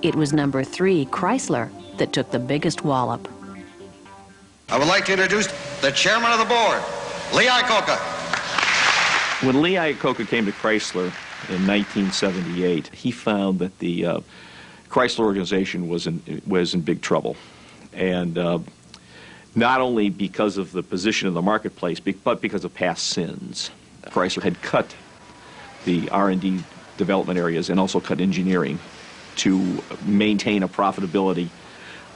It was number 3, Chrysler, that took the biggest wallop. I would like to introduce the chairman of the board, Lee Iacocca. When Lee Iacocca came to Chrysler in 1978, he found that the Chrysler organization was in big trouble. And not only because of the position in the marketplace, but because of past sins. Chrysler had cut the R&D development areas and also cut engineering to maintain a profitability.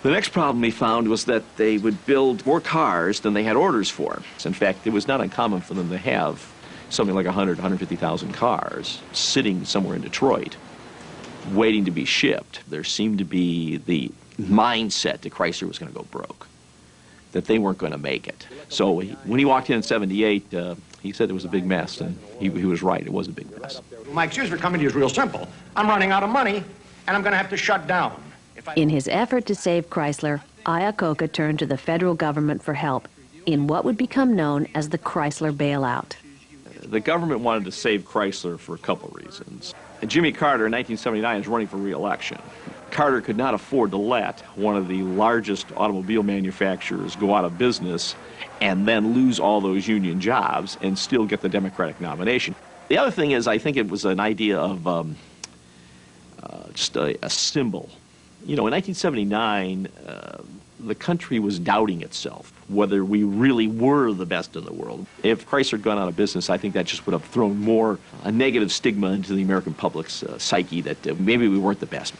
The next problem he found was that they would build more cars than they had orders for. In fact, it was not uncommon for them to have something like 100, 150,000 cars sitting somewhere in Detroit waiting to be shipped. There seemed to be the mindset that Chrysler was going to go broke, that they weren't going to make it. So when he walked in 78, he said it was a big mess, and he was right, it was a big mess. My excuse for coming to you is real simple. I'm running out of money, and I'm going to have to shut down. In his effort to save Chrysler, Iacocca turned to the federal government for help in what would become known as the Chrysler Bailout. The government wanted to save Chrysler for a couple reasons. Jimmy Carter in 1979 is running for re-election. Carter could not afford to let one of the largest automobile manufacturers go out of business and then lose all those union jobs and still get the Democratic nomination. The other thing is, I think it was an idea of just a symbol. You know, in 1979, the country was doubting itself, whether we really were the best in the world. If Chrysler had gone out of business, I think that just would have thrown more a negative stigma into the American public's psyche that maybe we weren't the best.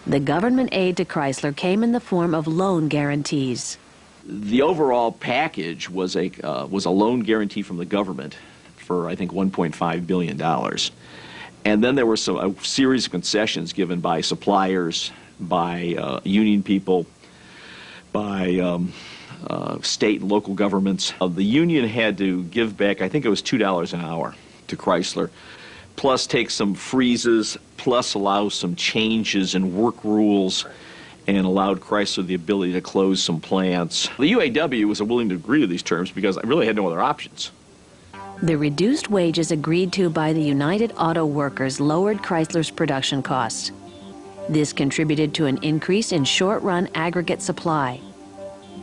The government aid to Chrysler came in the form of loan guarantees. The overall package was a loan guarantee from the government for, I think, $1.5 billion. And then there were a series of concessions given by suppliers, by union people, by state and local governments. The union had to give back, I think it was $2 an hour to Chrysler, plus take some freezes, plus allow some changes in work rules, and allowed Chrysler the ability to close some plants. The UAW was willing to agree to these terms because I really had no other options. The reduced wages agreed to by the United Auto Workers lowered Chrysler's production costs. This contributed to an increase in short-run aggregate supply.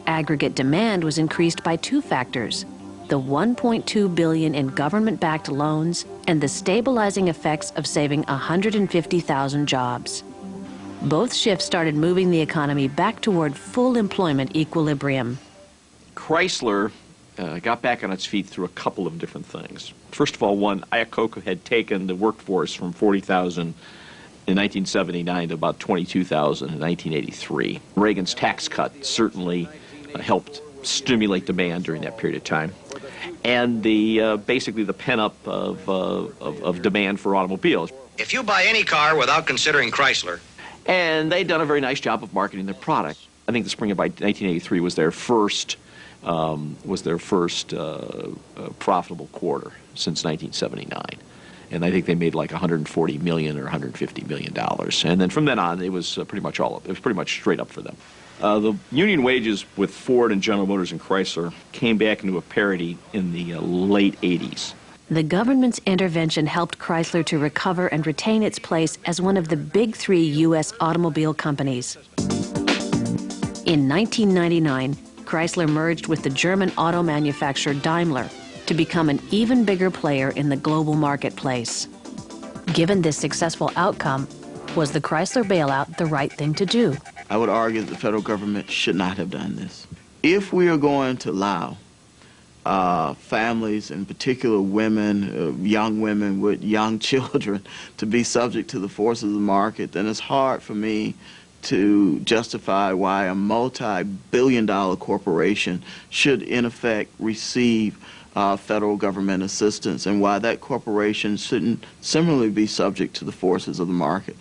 Aggregate demand was increased by 2 factors: the $1.2 billion in government-backed loans and the stabilizing effects of saving 150,000 jobs. Both shifts started moving the economy back toward full employment equilibrium. Chrysler got back on its feet through a couple of different things. First of all, one, Iacocca had taken the workforce from 40,000 in 1979 to about 22,000 in 1983. Reagan's tax cut certainly helped stimulate demand during that period of time. And basically the pent-up of demand for automobiles. If you buy any car without considering Chrysler. And they'd done a very nice job of marketing their product. I think the spring of 1983 was their first profitable quarter since 1979. And I think they made like $140 million or $150 million. And then from then on, it was pretty much straight up for them. The union wages with Ford and General Motors and Chrysler came back into a parity in the late 80s. The government's intervention helped Chrysler to recover and retain its place as one of the big 3 U.S. automobile companies. In 1999, Chrysler merged with the German auto manufacturer Daimler to become an even bigger player in the global marketplace. Given this successful outcome, was the Chrysler bailout the right thing to do? I would argue that the federal government should not have done this. If we are going to allow families, in particular women, young women with young children, to be subject to the forces of the market, then it's hard for me to justify why a multi-billion-dollar corporation should, in effect, receive federal government assistance, and why that corporation shouldn't similarly be subject to the forces of the market.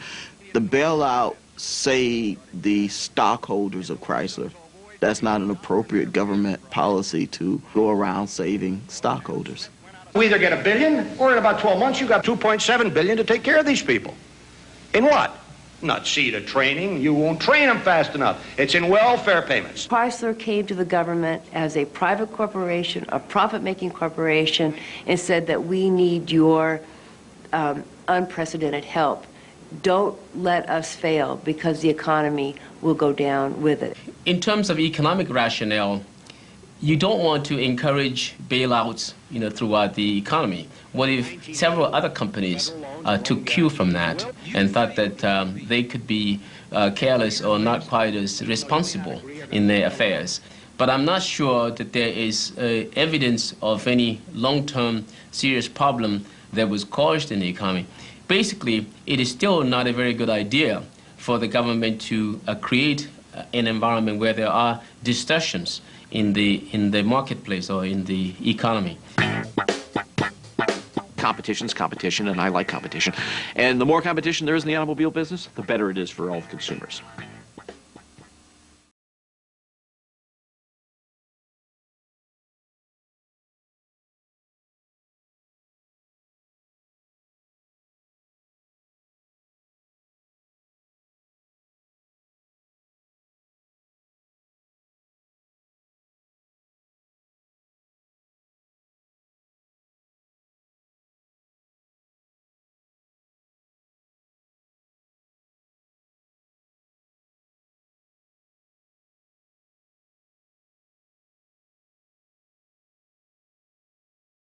The bailout saved the stockholders of Chrysler. That's not an appropriate government policy to go around saving stockholders. We either get $1 billion, or in about 12 months, you got $2.7 billion to take care of these people. In what? Not seed of training. You won't train them fast enough. It's in welfare payments. Chrysler came to the government as a private corporation, a profit-making corporation, and said that we need your unprecedented help don't let us fail, because the economy will go down with it. In terms of economic rationale, you don't want to encourage bailouts, throughout the economy. What if several other companies took cue from that and thought that they could be careless or not quite as responsible in their affairs? But I'm not sure that there is evidence of any long-term serious problem that was caused in the economy. Basically, it is still not a very good idea for the government to create an environment where there are distortions in the marketplace or in the economy. Competition's competition, and I like competition. And the more competition there is in the automobile business, the better it is for all consumers.